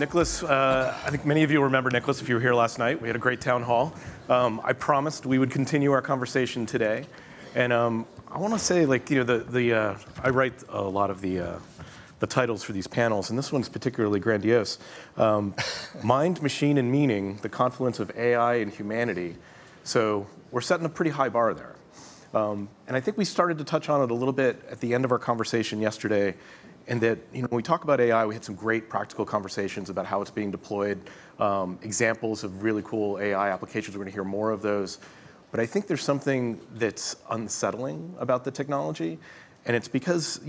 Nicholas, I think many of you remember Nicholas if you were here last night. We had a great town hall. I promised we would continue our conversation today. And I want to say, like, I write a lot of the titles for these panels, and this one's particularly grandiose. Mind, Machine, and Meaning, the Confluence of AI and Humanity. So we're setting a pretty high bar there. And I think we started to touch on it a little bit at the end of our conversation yesterday, and that when we talk about AI, we had some great practical conversations about how it's being deployed, examples of really cool AI applications. We're going to hear more of those. But I think there's something that's unsettling about the technology, and it's because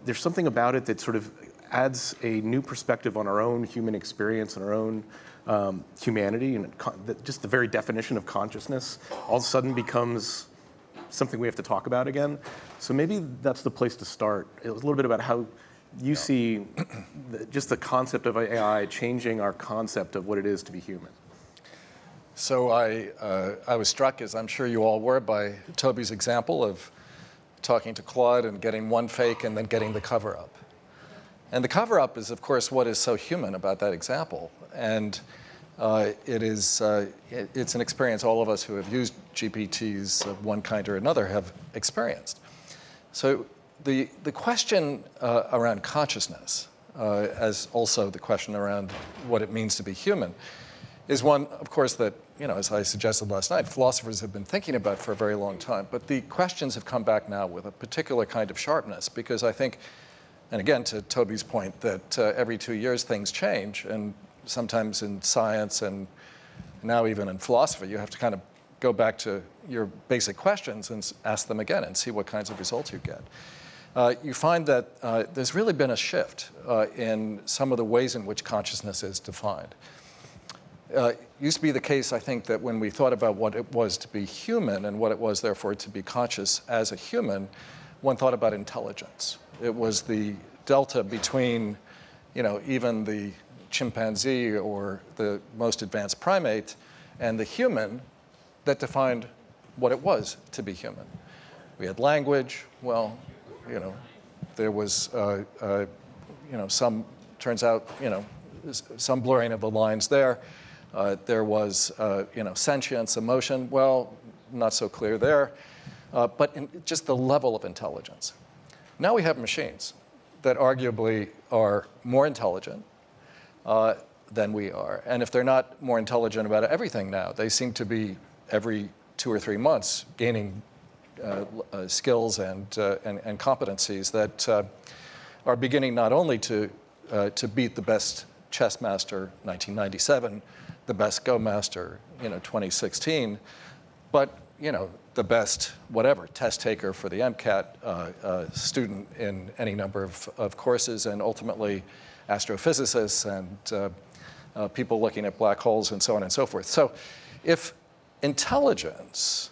there's something about it that sort of adds a new perspective on our own human experience and our own humanity, and just the very definition of consciousness all of a sudden becomes something we have to talk about again. So maybe that's the place to start. A little bit about how you see just the concept of AI changing our concept of what it is to be human. So I was struck, as I'm sure you all were, by Toby's example of talking to Claude and getting one fake and then getting the cover-up. And the cover-up is, of course, what is so human about that example. And it's an experience all of us who have used GPTs of one kind or another have experienced. So the question around consciousness, as also the question around what it means to be human, is one, of course, that, as I suggested last night, philosophers have been thinking about for a very long time. But the questions have come back now with a particular kind of sharpness, because I think, and again, to Toby's point, that every 2 years things change, and sometimes in science and now even in philosophy, you have to kind of go back to your basic questions and ask them again and see what kinds of results you get. You find that there's really been a shift in some of the ways in which consciousness is defined. It used to be the case, I think, that when we thought about what it was to be human and what it was, therefore, to be conscious as a human, one thought about intelligence. It was the delta between, even the chimpanzee or the most advanced primate and the human that defined what it was to be human. We had language. Well, there was, turns out, some blurring of the lines there. There was, sentience, emotion. Well, not so clear there. But just the level of intelligence. Now we have machines that arguably are more intelligent than we are. And if they're not more intelligent about everything now, they seem to be every 2 or 3 months gaining skills and competencies that are beginning not only to beat the best chess master 1997, the best Go master 2016, but the best whatever test taker for the MCAT student in any number of courses, and ultimately astrophysicists and people looking at black holes and so on and so forth. So if intelligence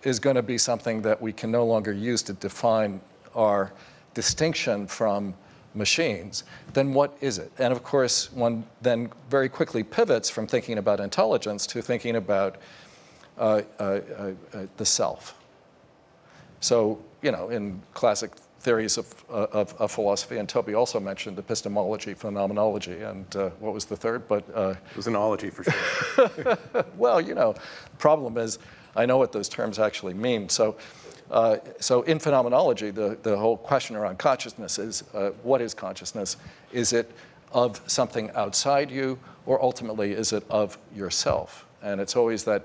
is going to be something that we can no longer use to define our distinction from machines, then what is it? And of course, one then very quickly pivots from thinking about intelligence to thinking about the self. So, in classic theories of philosophy, and Toby also mentioned epistemology, phenomenology, and what was the third? But it was anology for sure. Well, the problem is I know what those terms actually mean. So in phenomenology, the whole question around consciousness is, what is consciousness? Is it of something outside you, or ultimately is it of yourself? And it's always that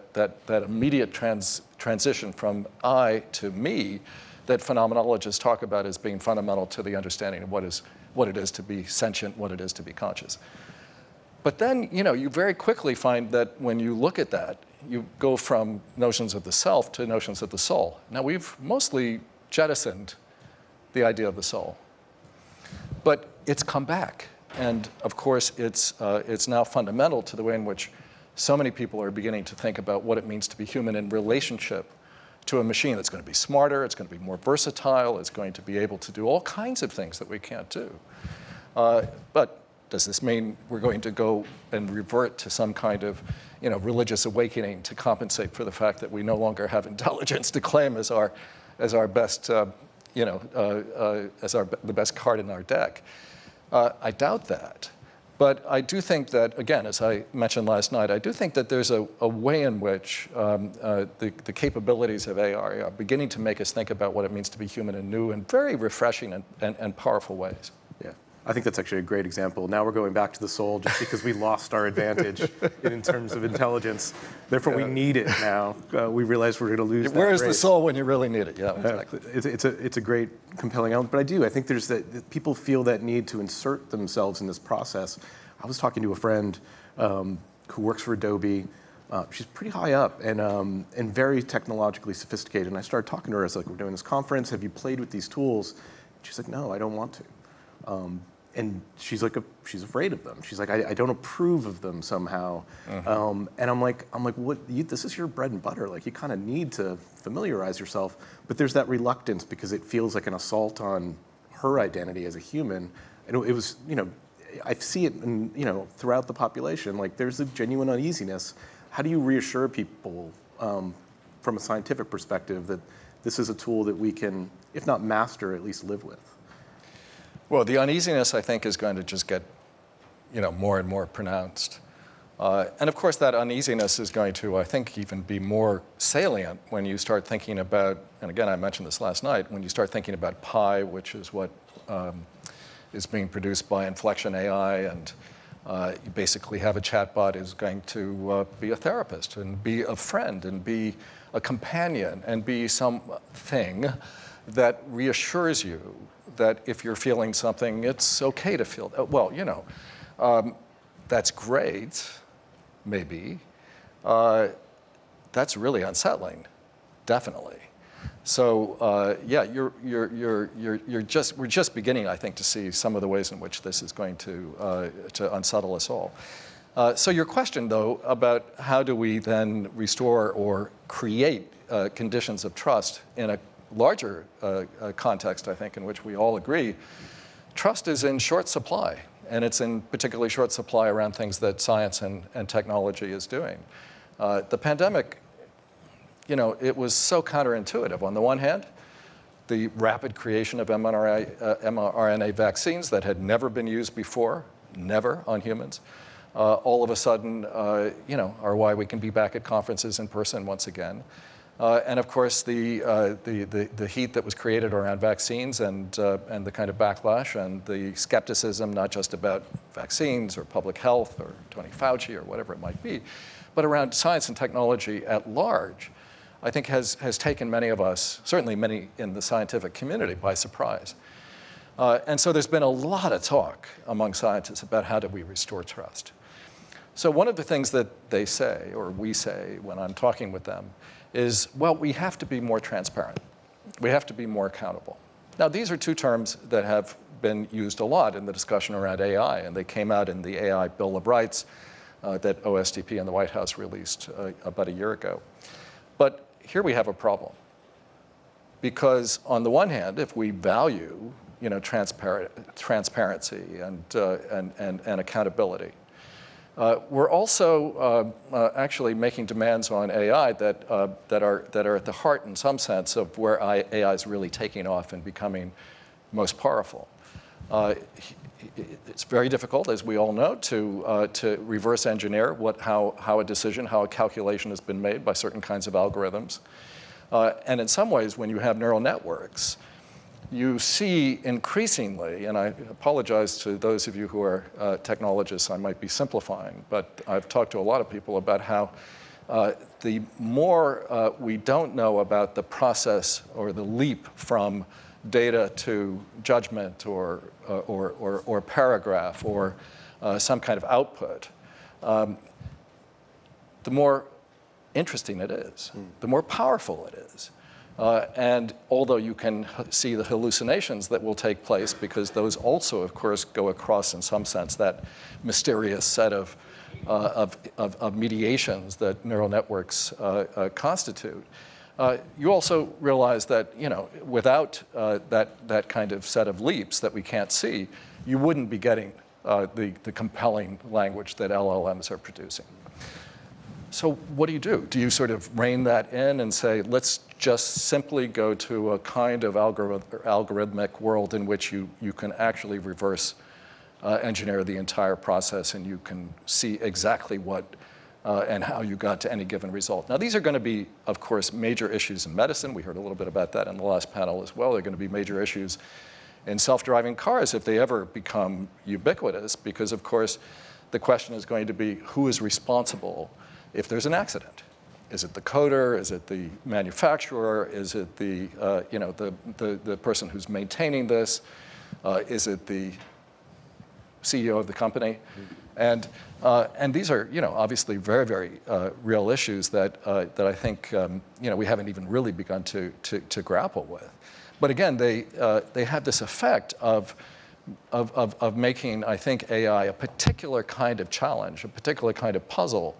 immediate transition from I to me that phenomenologists talk about as being fundamental to the understanding of what it is to be sentient, what it is to be conscious. But then, you very quickly find that when you look at that, you go from notions of the self to notions of the soul. Now, we've mostly jettisoned the idea of the soul, but it's come back. And of course, it's now fundamental to the way in which so many people are beginning to think about what it means to be human in relationship to a machine that's going to be smarter, it's going to be more versatile, it's going to be able to do all kinds of things that we can't do. But does this mean we're going to go and revert to some kind of religious awakening to compensate for the fact that we no longer have intelligence to claim as our best, the best card in our deck? I doubt that. But I do think that, again, as I mentioned last night, I do think that there's a way in which the capabilities of AI are beginning to make us think about what it means to be human in new and very refreshing and powerful ways. Yeah, I think that's actually a great example. Now we're going back to the soul just because we lost our advantage in terms of intelligence. Therefore, we need it now. We realize we're going to lose that. Where is the soul when you really need it? Yeah, exactly. It's a great, compelling element. But I think there's that people feel that need to insert themselves in this process. I was talking to a friend who works for Adobe. She's pretty high up and very technologically sophisticated. And I started talking to her. I was like, we're doing this conference. Have you played with these tools? She's like, no, I don't want to. And she's like, she's afraid of them. She's like, I don't approve of them somehow. Mm-hmm. And I'm like, what? This is your bread and butter. Like, you kind of need to familiarize yourself. But there's that reluctance because it feels like an assault on her identity as a human. And it was, I see it, throughout the population. Like, there's a genuine uneasiness. How do you reassure people from a scientific perspective that this is a tool that we can, if not master, at least live with? Well, the uneasiness, I think, is going to just get, more and more pronounced. And of course, that uneasiness is going to, I think, even be more salient when you start thinking about, and again, I mentioned this last night, when you start thinking about pi, which is what is being produced by Inflection AI, and you basically have a chatbot is going to be a therapist and be a friend and be a companion and be something that reassures you that if you're feeling something, it's okay to feel that. Well, that's great, maybe. That's really unsettling, definitely. So yeah, we're just beginning, I think, to see some of the ways in which this is going to unsettle us all. So your question, though, about how do we then restore or create conditions of trust in a larger context, I think, in which we all agree, trust is in short supply, and it's in particularly short supply around things that science and technology is doing. The pandemic, it was so counterintuitive. On the one hand, the rapid creation of mRNA vaccines that had never been used before, never on humans, all of a sudden, are why we can be back at conferences in person once again. And of course, the heat that was created around vaccines and the kind of backlash and the skepticism, not just about vaccines or public health or Tony Fauci or whatever it might be, but around science and technology at large, I think has taken many of us, certainly many in the scientific community, by surprise. And so there's been a lot of talk among scientists about how do we restore trust. So one of the things that they say, or we say when I'm talking with them, is, well, we have to be more transparent. We have to be more accountable. Now, these are two terms that have been used a lot in the discussion around AI, and they came out in the AI Bill of Rights that OSTP and the White House released about a year ago. But here we have a problem. Because on the one hand, if we value transparency and accountability, we're also actually making demands on AI that are at the heart, in some sense, of where AI is really taking off and becoming most powerful. It's very difficult, as we all know, to reverse engineer how a decision, how a calculation has been made by certain kinds of algorithms. And in some ways, when you have neural networks, you see increasingly, and I apologize to those of you who are technologists, I might be simplifying, but I've talked to a lot of people about how the more we don't know about the process or the leap from data to judgment or paragraph or some kind of output, the more interesting it is, the more powerful it is. And although you can see the hallucinations that will take place, because those also, of course, go across, in some sense, that mysterious set of mediations that neural networks constitute, you also realize that, without that kind of set of leaps that we can't see, you wouldn't be getting the compelling language that LLMs are producing. So what do you do? Do you sort of rein that in and say, let's just simply go to a kind of algorithmic world in which you can actually reverse engineer the entire process, and you can see exactly what and how you got to any given result. Now, these are going to be, of course, major issues in medicine. We heard a little bit about that in the last panel as well. They're going to be major issues in self-driving cars if they ever become ubiquitous, because, of course, the question is going to be who is responsible if there's an accident. Is it the coder? Is it the manufacturer? Is it the, the person who's maintaining this? Is it the CEO of the company? And these are, obviously very, very real issues that I think, we haven't even really begun to grapple with. But again, they have this effect of making, I think, AI a particular kind of challenge, a particular kind of puzzle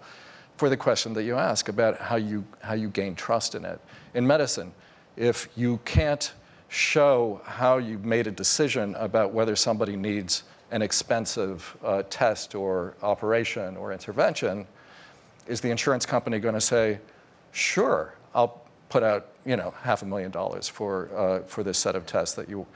for the question that you ask about how you gain trust in it. In medicine, if you can't show how you've made a decision about whether somebody needs an expensive test or operation or intervention, is the insurance company going to say, sure, I'll put out $500,000 for this set of tests that you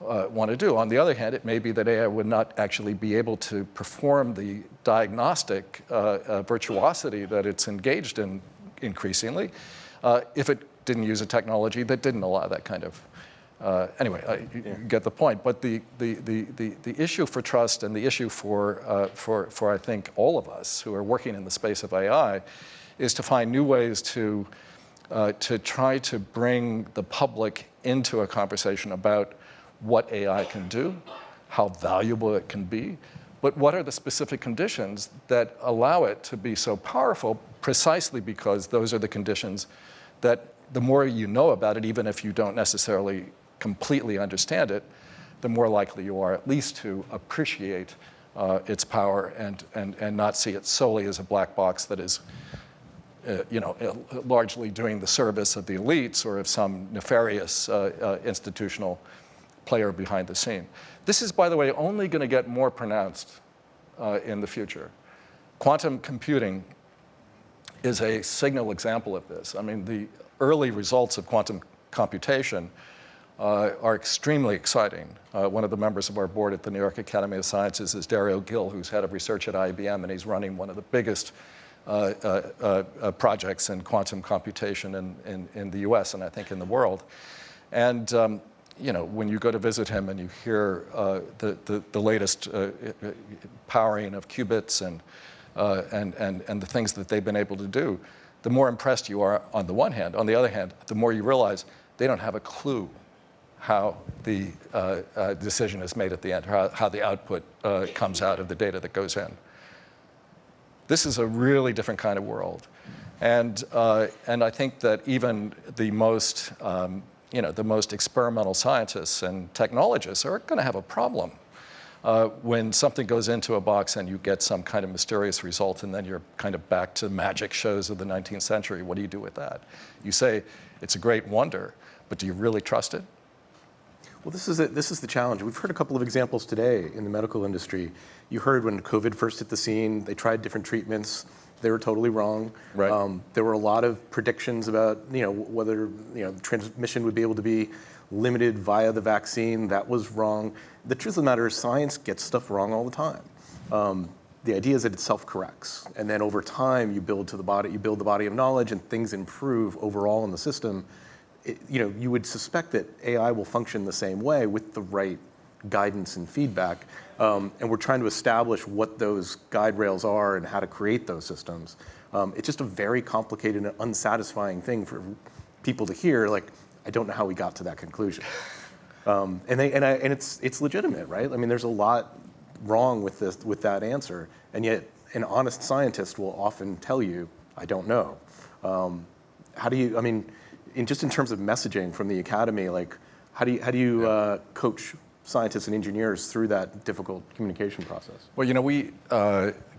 want to do? On the other hand, it may be that AI would not actually be able to perform the diagnostic virtuosity that it's engaged in increasingly if it didn't use a technology that didn't allow that kind of. Anyway, you get the point. But the issue for trust and the issue for I think all of us who are working in the space of AI is to find new ways to try to bring the public into a conversation about what AI can do, how valuable it can be, but what are the specific conditions that allow it to be so powerful, precisely because those are the conditions that the more you know about it, even if you don't necessarily completely understand it, the more likely you are at least to appreciate its power and not see it solely as a black box that is largely doing the service of the elites or of some nefarious institutional player behind the scene. This is, by the way, only going to get more pronounced in the future. Quantum computing is a signal example of this. I mean, the early results of quantum computation are extremely exciting. One of the members of our board at the New York Academy of Sciences is Dario Gil, who's head of research at IBM, and he's running one of the biggest projects in quantum computation in the US and I think in the world. And when you go to visit him and you hear the latest powering of qubits and the things that they've been able to do, the more impressed you are on the one hand. On the other hand, the more you realize they don't have a clue how the decision is made at the end, how the output comes out of the data that goes in. This is a really different kind of world. And I think that even the most experimental scientists and technologists are going to have a problem when something goes into a box and you get some kind of mysterious result, and then you're kind of back to magic shows of the 19th century. What do you do with that? You say, it's a great wonder, but do you really trust it? Well, this is the challenge. We've heard a couple of examples today in the medical industry. You heard when COVID first hit the scene, they tried different treatments. They were totally wrong. Right. There were a lot of predictions about whether transmission would be able to be limited via the vaccine. That was wrong. The truth of the matter is science gets stuff wrong all the time. The idea is that it self-corrects, and then over time you build the body of knowledge, and things improve overall in the system. You would suspect that AI will function the same way with the right guidance and feedback. And we're trying to establish what those guide rails are and how to create those systems. It's just a very complicated and unsatisfying thing for people to hear. Like, I don't know how we got to that conclusion. And it's legitimate, right? I mean, there's a lot wrong with that answer, and yet an honest scientist will often tell you, I don't know. How do you? I mean, in terms of messaging from the academy, like, how do you coach scientists and engineers through that difficult communication process? Well, we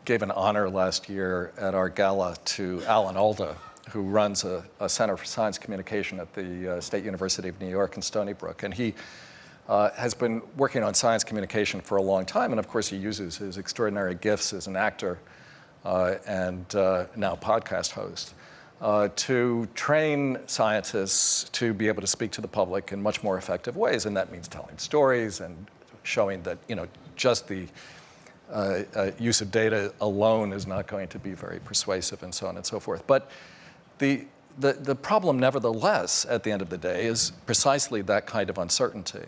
gave an honor last year at our gala to Alan Alda, who runs a Center for Science Communication at the State University of New York in Stony Brook. And he has been working on science communication for a long time. And of course, he uses his extraordinary gifts as an actor and now podcast host to train scientists to be able to speak to the public in much more effective ways. And that means telling stories and showing that, just the use of data alone is not going to be very persuasive and so on and so forth. But the problem, nevertheless, at the end of the day, is precisely that kind of uncertainty.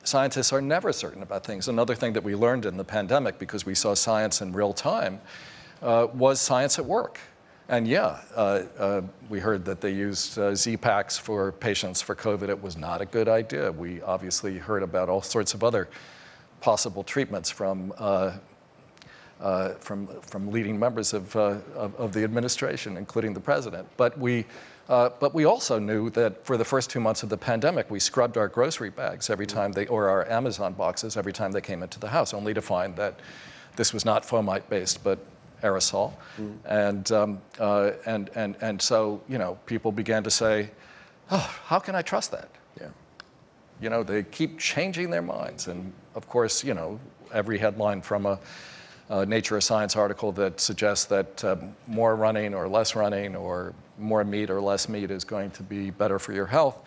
Scientists are never certain about things. Another thing that we learned in the pandemic, because we saw science in real time, was science at work. And yeah, we heard that they used Z-Paks for patients for COVID. It was not a good idea. We obviously heard about all sorts of other possible treatments from leading members of the administration, including the president. But we also knew that for the first 2 months of the pandemic, we scrubbed our grocery bags every time or our Amazon boxes every time they came into the house, only to find that this was not fomite-based, but aerosol. And so, people began to say, oh, how can I trust that? Yeah. They keep changing their minds. And of course, every headline from a Nature or Science article that suggests that more running or less running or more meat or less meat is going to be better for your health,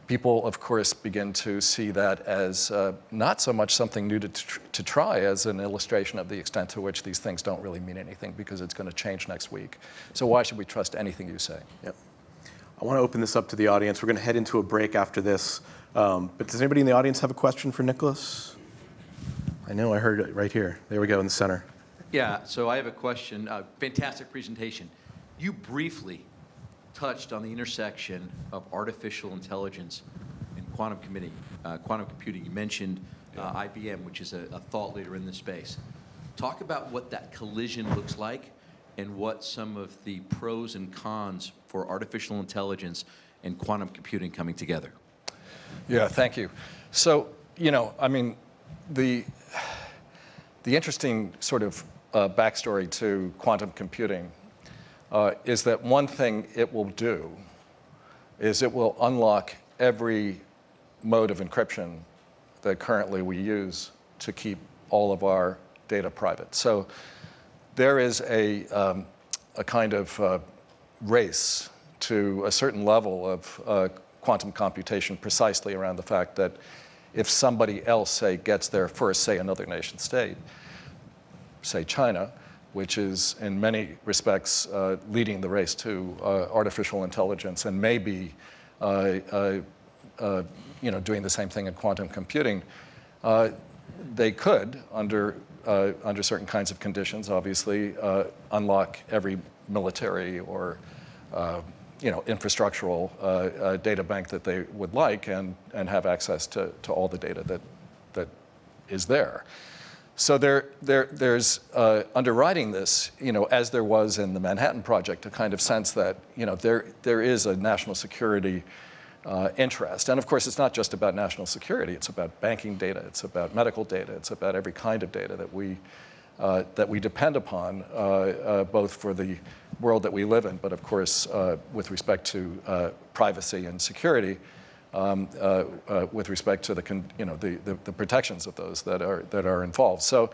people, of course, begin to see that as not so much something new to try as an illustration of the extent to which these things don't really mean anything because it's going to change next week. So why should we trust anything you say? Yep. I want to open this up to the audience. We're going to head into a break after this. But does anybody in the audience have a question for Nicholas? I know I heard it right here. There we go in the center. Yeah, so I have a question. Fantastic presentation. You briefly touched on the intersection of artificial intelligence and quantum computing. You mentioned IBM, which is a thought leader in this space. Talk about what that collision looks like and what some of the pros and cons for artificial intelligence and quantum computing coming together. Yeah, thank you. So, the interesting sort of backstory to quantum computing is that one thing it will do is it will unlock every mode of encryption that currently we use to keep all of our data private. So there is a kind of race to a certain level of quantum computation precisely around the fact that if somebody else, say, gets there first, say another nation state, say China, which is in many respects leading the race to artificial intelligence and maybe doing the same thing in quantum computing, they could, under certain kinds of conditions, obviously, unlock every military or infrastructural data bank that they would like and have access to all the data that is there. So there's underwriting this, as there was in the Manhattan Project, a kind of sense that there is a national security interest. And of course, it's not just about national security. It's about banking data. It's about medical data. It's about every kind of data that we depend upon, both for the world that we live in, but of course, with respect to privacy and security, with respect to the protections of those that are involved. So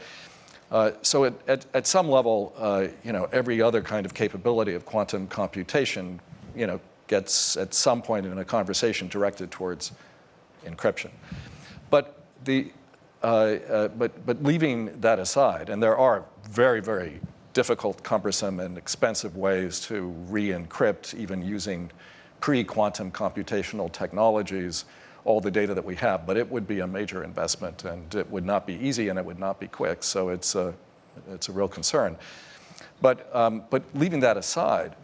at some level, every other kind of capability of quantum computation, gets at some point in a conversation directed towards encryption. But but leaving that aside, and there are very, very difficult, cumbersome, and expensive ways to re-encrypt, even using pre-quantum computational technologies, all the data that we have, but it would be a major investment, and it would not be easy, and it would not be quick, so it's a real concern. But leaving that aside,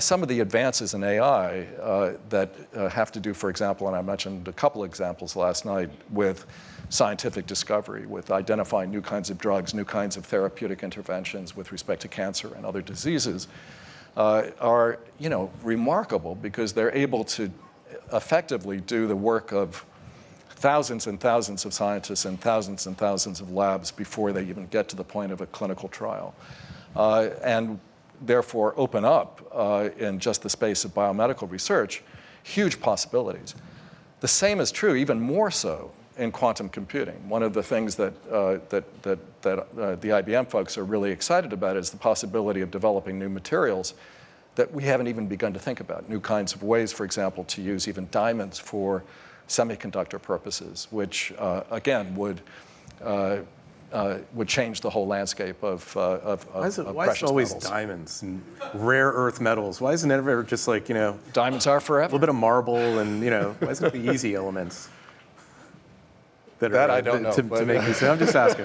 some of the advances in AI that have to do, for example, and I mentioned a couple examples last night, with scientific discovery, with identifying new kinds of drugs, new kinds of therapeutic interventions with respect to cancer and other diseases, are remarkable because they're able to effectively do the work of thousands and thousands of scientists and thousands of labs before they even get to the point of a clinical trial. And therefore open up, in just the space of biomedical research, huge possibilities. The same is true, even more so, in quantum computing. One of the things that the IBM folks are really excited about is the possibility of developing new materials that we haven't even begun to think about. New kinds of ways, for example, to use even diamonds for semiconductor purposes, which again would change the whole landscape of Why is it precious always metals. diamonds and rare earth metals? Why isn't it ever just like, Diamonds are a forever. little bit of marble and, why isn't it the easy elements? That I don't know, To but- make me say, I'm just asking.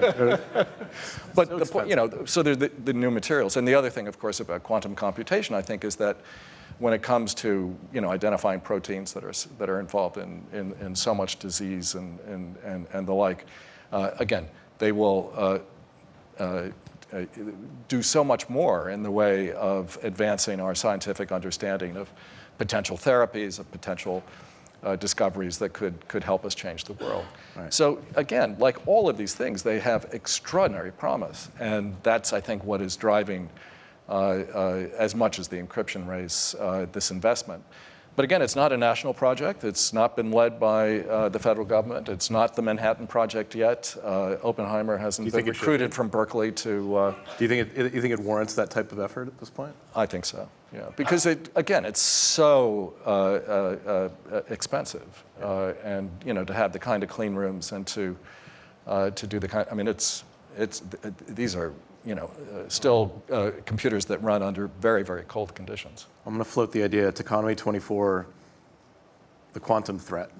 But So the point, so there's the new materials. And the other thing, of course, about quantum computation, I think, is that when it comes to identifying proteins that are involved in so much disease and the like, again, they will do so much more in the way of advancing our scientific understanding of potential therapies, of potential discoveries that could help us change the world. Right. So again, like all of these things, they have extraordinary promise, and that's, I think, what is driving, as much as the encryption race, this investment. But again, it's not a national project. It's not been led by the federal government. It's not the Manhattan Project yet. Oppenheimer hasn't been recruited from Berkeley to. Do you think it warrants that type of effort at this point? I think so. Yeah, because it's so expensive, and to have the kind of clean rooms and to do the kind. I mean, these are still computers that run under very, very cold conditions. I'm going to float the idea, Techonomy 24, the quantum threat.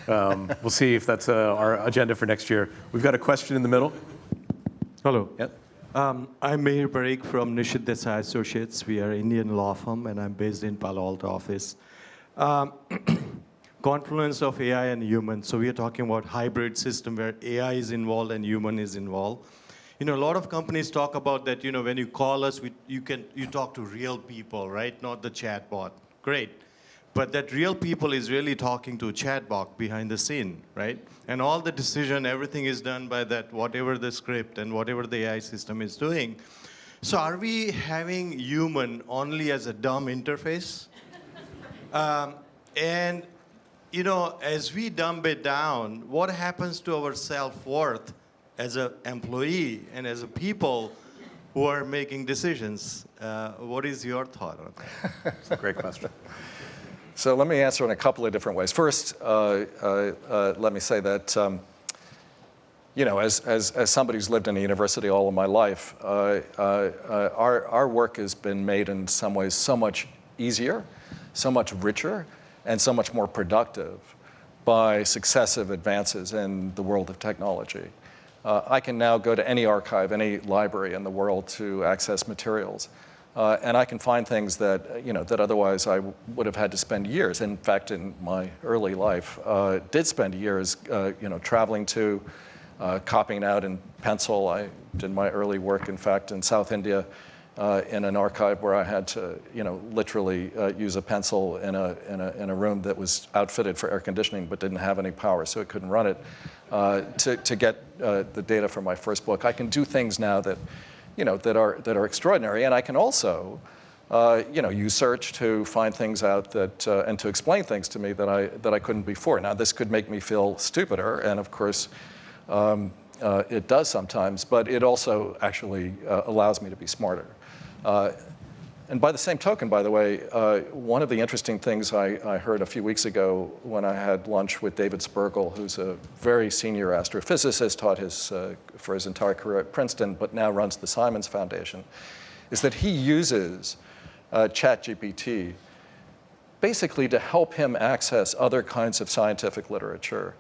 We'll see if that's our agenda for next year. We've got a question in the middle. Hello. Yep. I'm Meher Parikh from Nishit Desai Associates. We are an Indian law firm, and I'm based in Palo Alto office. Confluence of AI and human. So we are talking about hybrid system where AI is involved and human is involved. A lot of companies talk about that, when you call us, you talk to real people, right? Not the chatbot. Great. But that real people is really talking to a chatbot behind the scene, right? And all the decision, everything is done by that, whatever the script and whatever the AI system is doing. So are we having human only as a dumb interface? And, as we dumb it down, what happens to our self-worth as an employee and as a people who are making decisions? What is your thought on that? It's a great question. So let me answer in a couple of different ways. First, let me say that, as somebody who's lived in a university all of my life, our work has been made in some ways so much easier, so much richer, and so much more productive by successive advances in the world of technology. I can now go to any archive, any library in the world to access materials. And I can find things that, that otherwise I would have had to spend years. In fact, in my early life, did spend years, traveling to, copying out in pencil. I did my early work, in fact, in South India, in an archive where I had to, literally use a pencil in a room that was outfitted for air conditioning but didn't have any power, so it couldn't run it, to get the data for my first book. I can do things now that that are extraordinary, and I can also, use search to find things out that and to explain things to me that I couldn't before. Now, this could make me feel stupider, and of course, it does sometimes, but it also actually allows me to be smarter. And by the same token, by the way, one of the interesting things I heard a few weeks ago when I had lunch with David Spergel, who's a very senior astrophysicist, taught for his entire career at Princeton, but now runs the Simons Foundation, is that he uses ChatGPT basically to help him access other kinds of scientific literature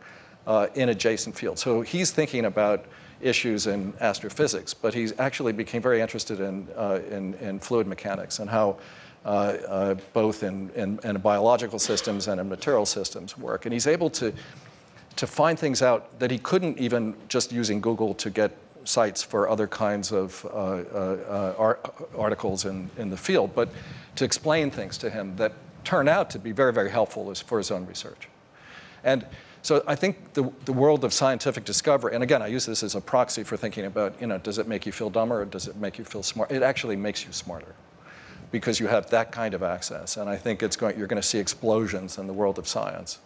in adjacent fields. So he's thinking about issues in astrophysics, but he actually became very interested in fluid mechanics and how both in biological systems and in material systems work. And he's able to find things out that he couldn't even just using Google to get sites for other kinds of articles in the field, but to explain things to him that turn out to be very, very helpful for his own research. And so I think the world of scientific discovery, and again, I use this as a proxy for thinking about, does it make you feel dumber or does it make you feel smart? It actually makes you smarter because you have that kind of access. And I think you're going to see explosions in the world of science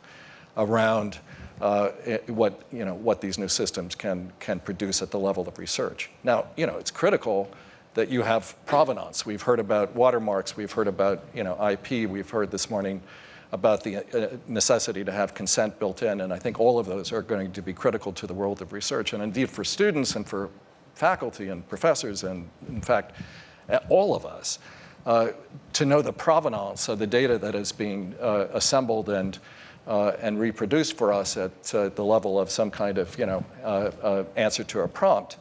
around what these new systems can produce at the level of research. Now, it's critical that you have provenance. We've heard about watermarks. We've heard about, IP. We've heard this morning about the necessity to have consent built in, and I think all of those are going to be critical to the world of research, and indeed for students and for faculty and professors, and in fact, all of us, to know the provenance of the data that is being assembled and reproduced for us at the level of some kind of answer to a prompt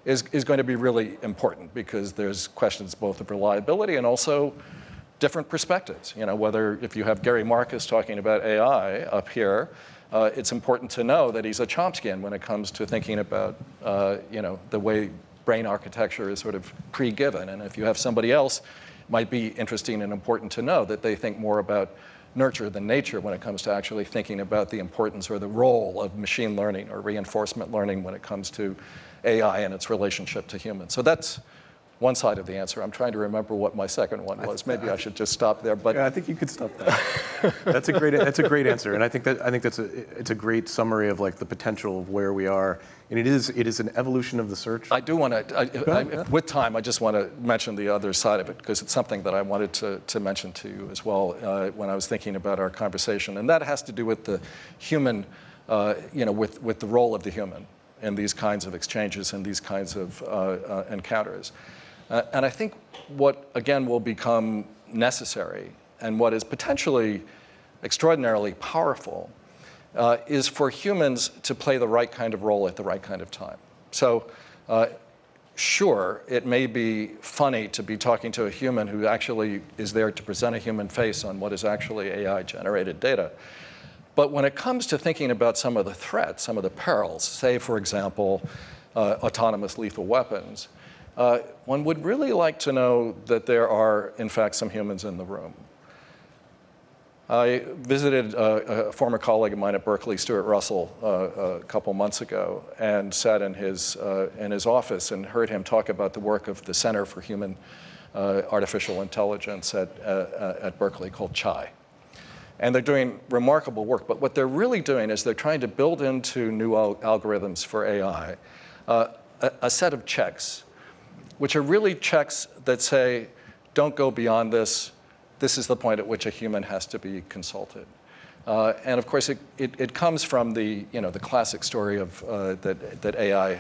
is going to be really important, because there's questions both of reliability and also different perspectives. Whether if you have Gary Marcus talking about AI up here, it's important to know that he's a Chomskyan when it comes to thinking about the way brain architecture is sort of pre-given. And if you have somebody else, it might be interesting and important to know that they think more about nurture than nature when it comes to actually thinking about the importance or the role of machine learning or reinforcement learning when it comes to AI and its relationship to humans. So that's one side of the answer. I'm trying to remember what my second one was. Maybe I should just stop there. But yeah, I think you could stop there. That's a great answer, and I think it's a great summary of like the potential of where we are, and it is an evolution of the search. I do want to, with time, I just want to mention the other side of it, because it's something that I wanted to mention to you as well when I was thinking about our conversation, and that has to do with the human, with the role of the human in these kinds of exchanges and these kinds of encounters. And I think what, again, will become necessary and what is potentially extraordinarily powerful is for humans to play the right kind of role at the right kind of time. So sure, it may be funny to be talking to a human who actually is there to present a human face on what is actually AI-generated data. But when it comes to thinking about some of the threats, some of the perils, say, for example, autonomous lethal weapons, one would really like to know that there are, in fact, some humans in the room. I visited a former colleague of mine at Berkeley, Stuart Russell, a couple months ago, and sat in his office and heard him talk about the work of the Center for Human Artificial Intelligence at Berkeley, called CHAI. And they're doing remarkable work, but what they're really doing is they're trying to build into new algorithms for AI a set of checks, which are really checks that say, don't go beyond this. This is the point at which a human has to be consulted. And of course, it comes from the classic story of that AI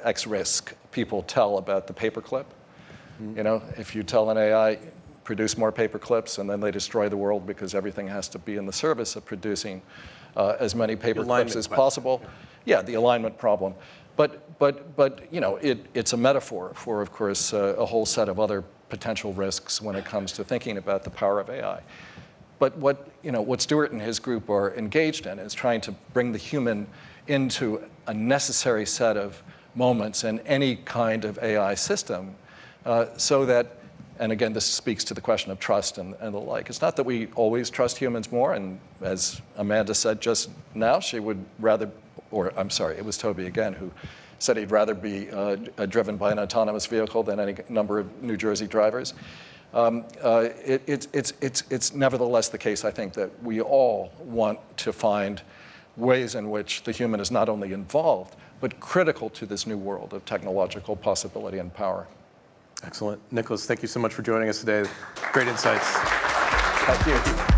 X-risk people tell about the paperclip. Mm-hmm. If you tell an AI, produce more paper clips, and then they destroy the world because everything has to be in the service of producing as many paper clips as possible. Yeah, the alignment problem. But it's a metaphor for, of course, a whole set of other potential risks when it comes to thinking about the power of AI. But what Stuart and his group are engaged in is trying to bring the human into a necessary set of moments in any kind of AI system so that, and again, this speaks to the question of trust and the like. It's not that we always trust humans more, and as Amanda said just now, she would rather, or I'm sorry, it was Toby again who said he'd rather be driven by an autonomous vehicle than any number of New Jersey drivers. It's nevertheless the case, I think, that we all want to find ways in which the human is not only involved, but critical to this new world of technological possibility and power. Excellent. Nicholas, thank you so much for joining us today. Great insights. Thank you.